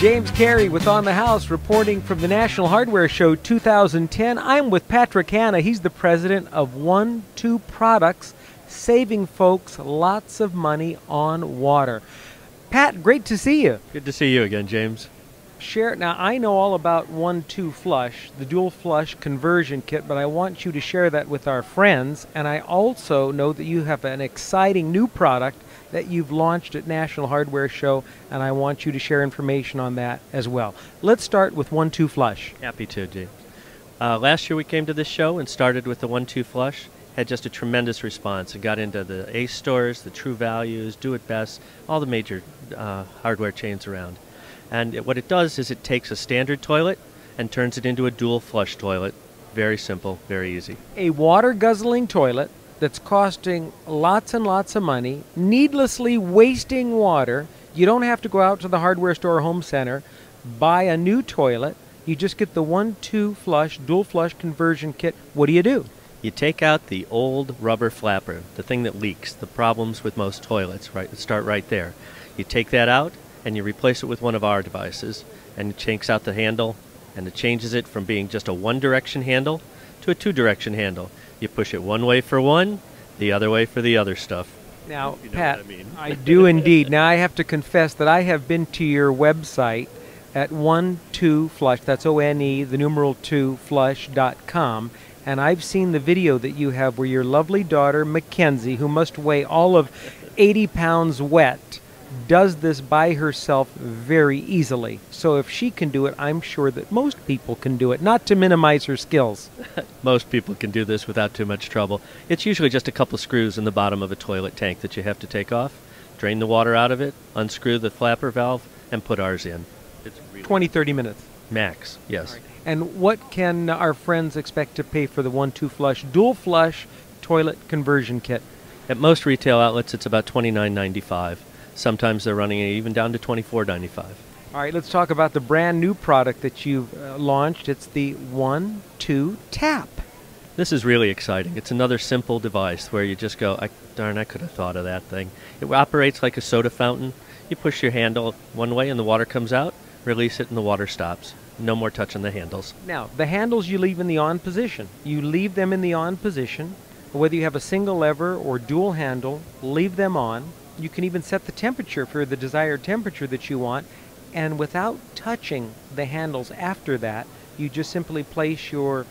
James Carey with On the House, reporting from the National Hardware Show 2010. I'm with Patrick Hannah. He's the president of One2Products, saving folks lots of money on water. Pat, great to see you. Good to see you again, James. Now, I know all about One2Flush, the dual flush conversion kit, but I want you to share that with our friends. And I also know that you have an exciting new product that you've launched at National Hardware Show, and I want you to share information on that as well. Let's start with One2Flush. Happy to, James. Last year we came to this show and started with the One2Flush. Had just a tremendous response and got into the Ace stores, the True Values, Do It Best, all the major hardware chains around. And what it does is it takes a standard toilet and turns it into a dual flush toilet. Very simple, very easy. A water-guzzling toilet that's costing lots and lots of money, needlessly wasting water. You don't have to go out to the hardware store or home center, buy a new toilet. You just get the One2Flush dual flush conversion kit. What do? You take out the old rubber flapper, the thing that leaks, the problems with most toilets, right? Start right there. You take that out and you replace it with one of our devices, and it takes out the handle, and it changes it from being just a one-direction handle to a two-direction handle. You push it one way for one, the other way for the other stuff. Now, You know Pat, what I mean. I do indeed. Now, I have to confess that I have been to your website at One2Flush, that's O-N-E, the numeral 2flush.com, and I've seen the video that you have where your lovely daughter, Mackenzie, who must weigh all of 80 pounds wet, does this by herself very easily. So if she can do it, I'm sure that most people can do it, not to minimize her skills. Most people can do this without too much trouble. It's usually just a couple screws in the bottom of a toilet tank that you have to take off, drain the water out of it, unscrew the flapper valve, and put ours in. It's really 20-30 minutes. max, yes. Right. And what can our friends expect to pay for the One2Flush dual flush toilet conversion kit? At most retail outlets, it's about $29.95. Sometimes they're running it even down to $24.95. All right, let's talk about the brand new product that you've launched. It's the One2Tap. This is really exciting. It's another simple device where you just go, darn, I could have thought of that thing. It operates like a soda fountain. You push your handle one way and the water comes out, release it and the water stops. No more touching the handles. Now, the handles you leave in the on position. You leave them in the on position. Whether you have a single lever or dual handle, leave them on. You can even set the temperature for the desired temperature that you want. And without touching the handles after that, you just simply place your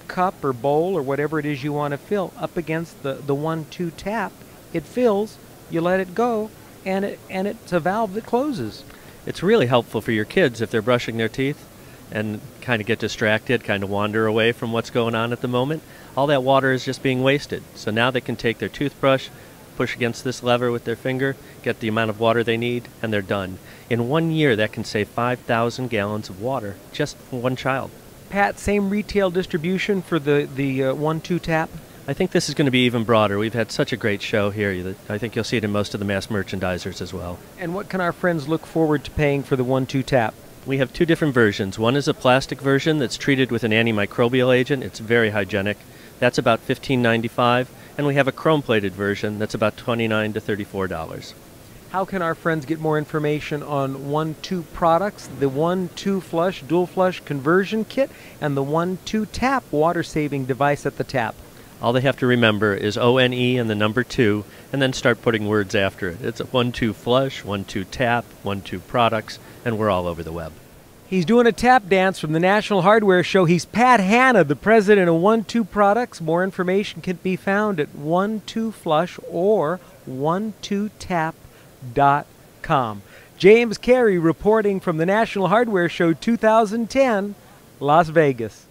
cup or bowl or whatever it is you want to fill up against the One2Tap. It fills, you let it go, and it's a valve that closes. It's really helpful for your kids if they're brushing their teeth and kind of get distracted, kind of wander away from what's going on at the moment. All that water is just being wasted. So now they can take their toothbrush, push against this lever with their finger, get the amount of water they need, and they're done. In 1 year, that can save 5,000 gallons of water just for one child. Pat, same retail distribution for the One2Tap? I think this is going to be even broader. We've had such a great show here. I think you'll see it in most of the mass merchandisers as well. And what can our friends look forward to paying for the One2Tap? We have two different versions. One is a plastic version that's treated with an antimicrobial agent. It's very hygienic. That's about $15.95. And we have a chrome-plated version that's about $29 to $34. How can our friends get more information on One2Products, the One2Flush dual flush conversion kit, and the One2Tap water-saving device at the tap? All they have to remember is O-N-E and the number 2, and then start putting words after it. It's a One2Flush, One2Tap, One2Products, and we're all over the web. He's doing a tap dance from the National Hardware Show. He's Pat Hannah, the president of One2Products. More information can be found at One2Flush or One2Tap.com. James Carey reporting from the National Hardware Show 2010, Las Vegas.